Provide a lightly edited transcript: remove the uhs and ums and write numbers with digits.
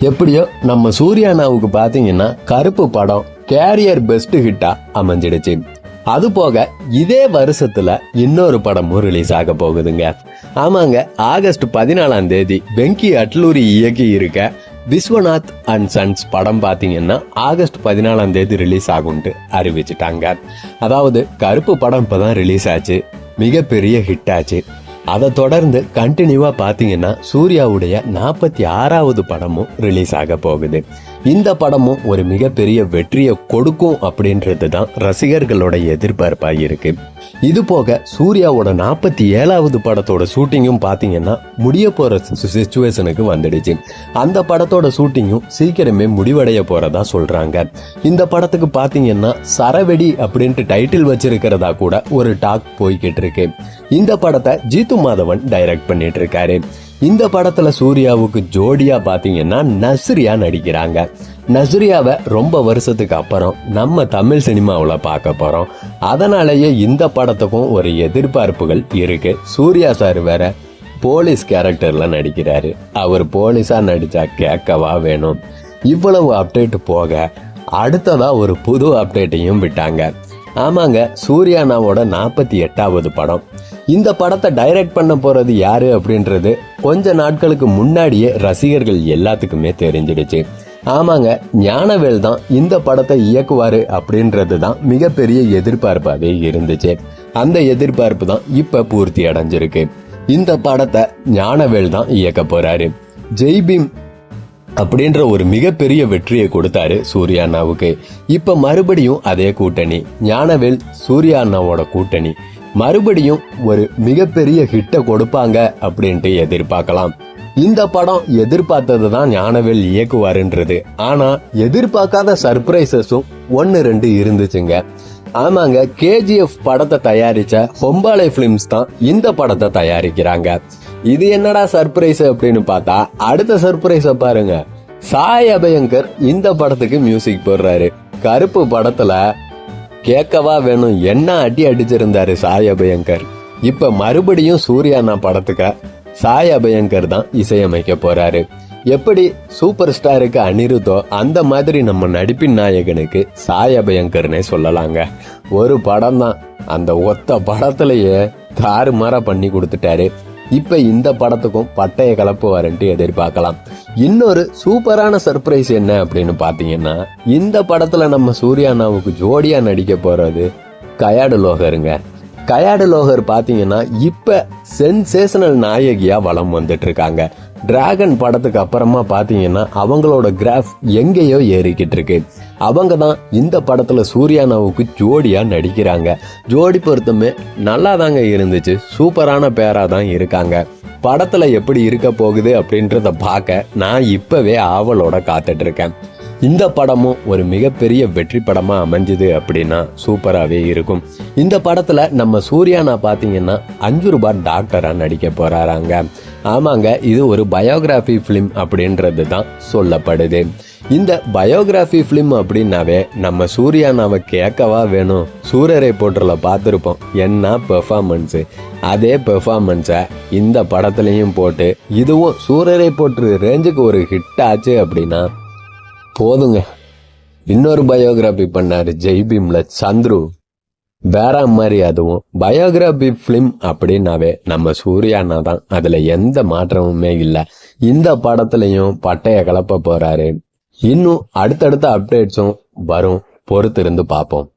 எப்படியோ நம்ம சூர்யானாவுக்கு பாத்தீங்கன்னா கருப்பு படம் கேரியர் பெஸ்ட் ஹிட்டா அமைஞ்சிடுச்சு. அது போக இதே வருஷத்துல இன்னொரு படமும் ரிலீஸ் ஆக போகுதுங்க. ஆமாங்க, ஆகஸ்ட் 14 வெங்கி அட்லூரி இயக்கி இருக்க விஸ்வநாத் அண்ட் சன்ஸ் படம் பாத்தீங்கன்னா ஆகஸ்ட் 14 ரிலீஸ் ஆகும்ட்டு அறிவிச்சிட்டாங்க. அதாவது கருப்பு படம் இப்பதான் ரிலீஸ் ஆச்சு, மிகப்பெரிய ஹிட் ஆச்சு. அதை தொடர்ந்து கண்டினியூவா பாத்தீங்கன்னா சூர்யாவுடைய 46வது படமும் ரிலீஸ் ஆக போகுது. இந்த படமும் ஒரு மிகப்பெரிய வெற்றியை கொடுக்கும் அப்படின்றது தான் ரசிகர்களோட எதிர்பார்ப்பா இருக்கு. இது போக சூர்யாவோட 47வது படத்தோட ஷூட்டிங்கும் பாத்தீங்கன்னா முடிய போற சிச்சுவேஷனுக்கு வந்துடுச்சு. அந்த படத்தோட ஷூட்டிங்கும் சீக்கிரமே முடிவடைய போறதா சொல்றாங்க. இந்த படத்துக்கு பாத்தீங்கன்னா சரவெடி அப்படின்ட்டு டைட்டில் வச்சிருக்கிறதா கூட ஒரு டாக் போய்கிட்டு இருக்கு. இந்த படத்தை ஜீத்து மாதவன் டைரக்ட் பண்ணிட்டு இருக்காரு. இந்த படத்துல சூர்யாவுக்கு ஜோடியா பாத்தீங்கன்னா நஸ்ரியா நடிக்கிறாங்க. நஸ்ரியாவை ரொம்ப வருஷத்துக்கு அப்புறம் நம்ம தமிழ் சினிமாவுல பார்க்க போறோம். அதனாலேயே இந்த படத்துக்கும் ஒரு எதிர்பார்ப்புகள் இருக்கு. சூர்யா சார் வேற போலீஸ் கேரக்டர்ல நடிக்கிறாரு. அவர் போலீஸா நடிச்சா கேட்கவா வேணும். இவ்வளவு அப்டேட் போக அடுத்ததா ஒரு புது அப்டேட்டையும் விட்டாங்க. ஆமாங்க, சூர்யானாவோட 48வது படம். இந்த படத்தை டைரக்ட் பண்ண போறது யாரு அப்படின்றது கொஞ்ச நாட்களுக்கு முன்னாடியே ரசிகர்கள் எல்லாத்துக்குமே தெரிஞ்சிடுச்சு. ஆமாங்க, ஞானவேல் தான் இந்த படத்தை இயக்குவாரு அப்படின்றது தான் மிகப்பெரிய எதிர்பார்ப்பாவே இருந்துச்சு. அந்த எதிர்பார்ப்பு தான் இப்ப பூர்த்தி அடைஞ்சிருக்கு. இந்த படத்தை ஞானவேல் தான் இயக்க போறாரு. ஜெய்பீம் அப்படின்ற ஒரு மிகப்பெரிய வெற்றியை கொடுத்தாரு சூர்யா அண்ணாவுக்கு. இப்ப மறுபடியும் அதே கூட்டணி, ஞானவேல் சூர்யா அண்ணாவோட கூட்டணி மறுபடியும் ஒரு மிகப்பெரிய ஹிட்டை கொடுப்பாங்க அப்படின்ட்டு எதிர்பார்க்கலாம். இந்த படம் எதிர்பார்த்தது தான் ஞானவேல் இயக்குவாருன்றது. ஆனா எதிர்பார்க்காத சர்ப்ரைசஸும் 1-2 இருந்துச்சுங்க. ஆமாங்க, KGF படத்தை தயாரிச்ச ஹொம்பாலை பிலிம்ஸ் தான் இந்த படத்தை தயாரிக்கிறாங்க. இது என்னடா சர்ப்ரைஸ் அப்படின்னு பார்த்தா அடுத்த சர்ப்ரைஸ பாருங்க. சாய் அபயங்கர் இந்த படத்துக்கு மியூசிக் போடுறாரு. கருப்பு படத்துல கேட்கவா வேணும் என்ன அடி அடிச்சிருந்தாரு சாய் அபயங்கர். இப்ப மறுபடியும் சூர்யானா படத்துக்கு சாய் அபயங்கர் தான் இசையமைக்க போறாரு. எப்படி சூப்பர் ஸ்டாருக்கு அனிருத்தோ அந்த மாதிரி நம்ம நடிப்பின் நாயகனுக்கு சாய் அபயங்கர்னே சொல்லலாங்க. ஒரு படம் தான், அந்த ஒத்த படத்திலேயே தாறுமாறா பண்ணி கொடுத்துட்டாரு. இப்ப இந்த படத்துக்கும் பட்டைய கலப்புவாருன்ட்டு எதிர்பார்க்கலாம். இன்னொரு சூப்பரான சர்ப்ரைஸ் என்ன அப்படின்னு பாத்தீங்கன்னா, இந்த படத்துல நம்ம சூர்யானாவுக்கு ஜோடியா நடிக்க போறது கயாடு லோகருங்க. கயாடு லோகர் பாத்தீங்கன்னா இப்ப சென்சேஷனல் நாயகியா வலம் வந்துட்டு இருக்காங்க. டிராகன் படத்துக்கு அப்புறமா பாத்தீங்கன்னா அவங்களோட கிராஃப் எங்கேயோ ஏறிக்கிட்டு இருக்கு. அவங்க தான் இந்த படத்துல சூர்யானாவுக்கு ஜோடியா நடிக்கிறாங்க. ஜோடி பொருத்தமே நல்லா தாங்க இருந்துச்சு. சூப்பரான பேரா தான் இருக்காங்க. படத்துல எப்படி இருக்க போகுது அப்படின்றத பார்க்க நான் இப்பவே ஆவலோட காத்துட்டு இருக்கேன். இந்த படமும் ஒரு மிகப்பெரிய வெற்றி படமா அமைஞ்சது அப்படின்னா சூப்பராகவே இருக்கும். இந்த படத்துல நம்ம சூர்யானா பாத்தீங்கன்னா 5 ரூபாய் டாக்டரா நடிக்க போறாராங்க. ஆமாங்க, இது ஒரு பயோகிராஃபி பிலிம் அப்படின்றது தான் சொல்லப்படுது. இந்த பயோகிராஃபி பிலிம் அப்படின்னாவே நம்ம சூர்யானாவை கேட்கவா வேணும். சூரரை போற்றுல பார்த்துருப்போம், என்ன பெர்ஃபார்மன்ஸ். அதே பெர்ஃபார்மன்ஸை இந்த படத்துலையும் போட்டு இதுவும் சூரரை போற்று ரேஞ்சுக்கு ஒரு ஹிட் ஆச்சு அப்படின்னா போதுங்க. இன்னொரு பயோகிராபி பண்ணாரு ஜெய்பீம்ல சந்துரு, வேற மாதிரி. அதுவும் பயோகிராபி பிலிம் அப்படின்னாவே நம்ம சூர்யானா தான், அதுல எந்த மாற்றமுமே இல்லை. இந்த படத்துலயும் பட்டைய கலப்ப போறாரு. இன்னும் அடுத்தடுத்த அப்டேட்ஸும் வரும், பொறுத்திருந்து பார்ப்போம்.